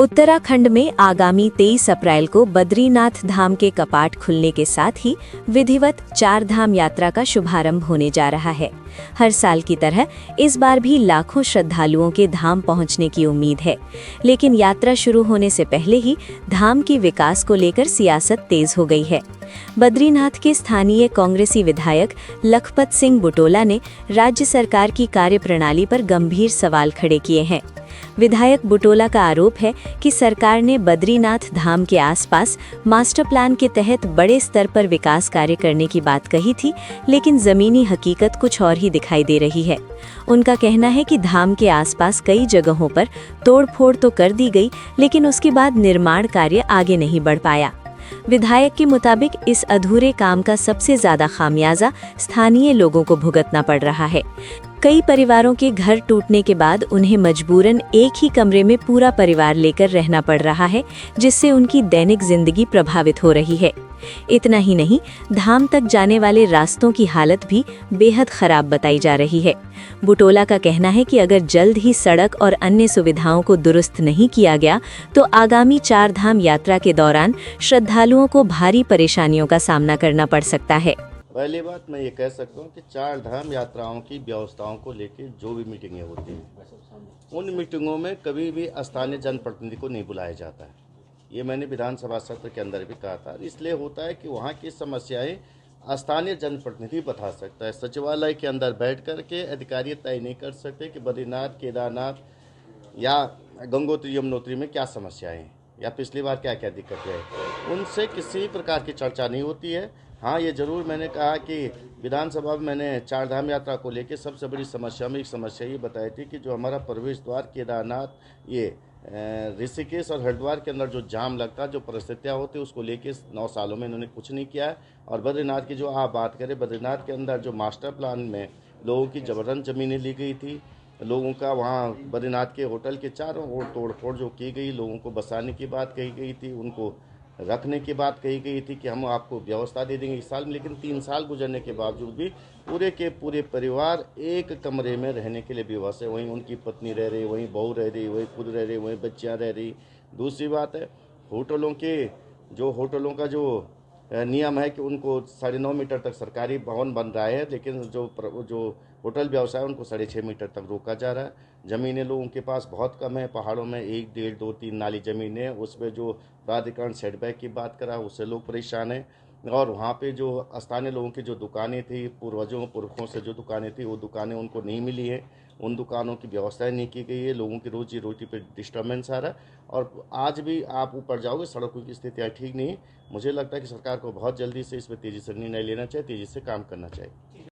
उत्तराखंड में आगामी 23 अप्रैल को बद्रीनाथ धाम के कपाट खुलने के साथ ही विधिवत 4 धाम यात्रा का शुभारंभ होने जा रहा है। हर साल की तरह इस बार भी लाखों श्रद्धालुओं के धाम पहुंचने की उम्मीद है, लेकिन यात्रा शुरू होने से पहले ही धाम की विकास को लेकर सियासत तेज हो गई है। बद्रीनाथ के स्थानीय कांग्रेसी विधायक लखपत सिंह बुटोला ने राज्य सरकार की कार्यप्रणाली पर गंभीर सवाल खड़े किए हैं। विधायक बुटोला का आरोप है कि सरकार ने बद्रीनाथ धाम के आसपास मास्टर प्लान के तहत बड़े स्तर पर विकास कार्य करने की बात कही थी, लेकिन जमीनी हकीकत कुछ और ही दिखाई दे रही है। उनका कहना है कि धाम के आसपास कई जगहों पर तोड़फोड़ तो कर दी गई, लेकिन उसके बाद निर्माण कार्य आगे नहीं बढ़ पाया। विधायक के मुताबिक इस अधूरे काम का सबसे ज्यादा खामियाजा स्थानीय लोगों को भुगतना पड़ रहा है। कई परिवारों के घर टूटने के बाद उन्हें मजबूरन एक ही कमरे में पूरा परिवार लेकर रहना पड़ रहा है, जिससे उनकी दैनिक जिंदगी प्रभावित हो रही है। इतना ही नहीं, धाम तक जाने वाले रास्तों की हालत भी बेहद खराब बताई जा रही है। बुटोला का कहना है कि अगर जल्द ही सड़क और अन्य सुविधाओं को दुरुस्त नहीं किया गया तो आगामी 4 धाम यात्रा के दौरान श्रद्धालुओं को भारी परेशानियों का सामना करना पड़ सकता है। पहली बात मैं ये कह सकता हूँ कि 4 धाम यात्राओं की व्यवस्थाओं को लेकर जो भी मीटिंगें होती हैं, उन मीटिंगों में कभी भी स्थानीय जनप्रतिनिधि को नहीं बुलाया जाता है। ये मैंने विधानसभा सत्र के अंदर भी कहा था। इसलिए होता है कि वहाँ की समस्याएं स्थानीय जनप्रतिनिधि बता सकता है। सचिवालय के अंदर बैठ कर के अधिकारी तय नहीं कर सकते कि बद्रीनाथ, केदारनाथ या गंगोत्री यमुनोत्री में क्या समस्याएं हैं या पिछली बार क्या क्या दिक्कतें हैं, उनसे किसी प्रकार की चर्चा नहीं होती है। हाँ, ये जरूर मैंने कहा कि विधानसभा में मैंने 4 धाम यात्रा को लेकर सबसे बड़ी समस्या में एक समस्या ये बताई थी कि जो हमारा प्रवेश द्वार केदारनाथ, ये ऋषिकेश और हरिद्वार के अंदर जो जाम लगता, जो परिस्थितियाँ होती, उसको लेके 9 सालों में इन्होंने कुछ नहीं किया है। और बद्रीनाथ की जो आप बात करें, बद्रीनाथ के अंदर जो मास्टर प्लान में लोगों की जबरदस्त ज़मीनें ली गई थी, लोगों का वहाँ बद्रीनाथ के होटल के चारों ओर तोड़फोड़ जो की गई, लोगों को बसाने की बात कही गई थी, उनको रखने की बात कही गई थी कि हम आपको व्यवस्था दे देंगे इस साल में, लेकिन 3 साल गुजरने के बावजूद भी पूरे के पूरे परिवार एक कमरे में रहने के लिए विवश है। वहीं उनकी पत्नी रह रही, वहीं बहू रह रही, वहीं खुद रह रही, वहीं बच्चियाँ रह रही। दूसरी बात है, होटलों का जो नियम है कि उनको 9.5 मीटर तक सरकारी भवन बन रहा है, लेकिन जो होटल व्यवसाय उनको 6.5 मीटर तक रोका जा रहा है। ज़मीनें लोगों के पास बहुत कम है, पहाड़ों में 1, 1.5, 2, 3 नाली ज़मीनें, उसमें जो प्राधिकरण सेटबैक की बात करा उससे लोग परेशान हैं। और वहाँ पे जो स्थानीय लोगों की जो दुकानें थी, पुरखों से जो दुकानें थी, वो दुकानें उनको नहीं मिली हैं। उन दुकानों की व्यवस्थाएं नहीं की गई है। लोगों की रोजी रोटी पे डिस्टर्बेंस आ रहा है। और आज भी आप ऊपर जाओगे, सड़कों की स्थितियाँ ठीक नहीं। मुझे लगता है कि सरकार को बहुत जल्दी से इस पर तेज़ी से निर्णय लेना चाहिए, तेज़ी से काम करना चाहिए।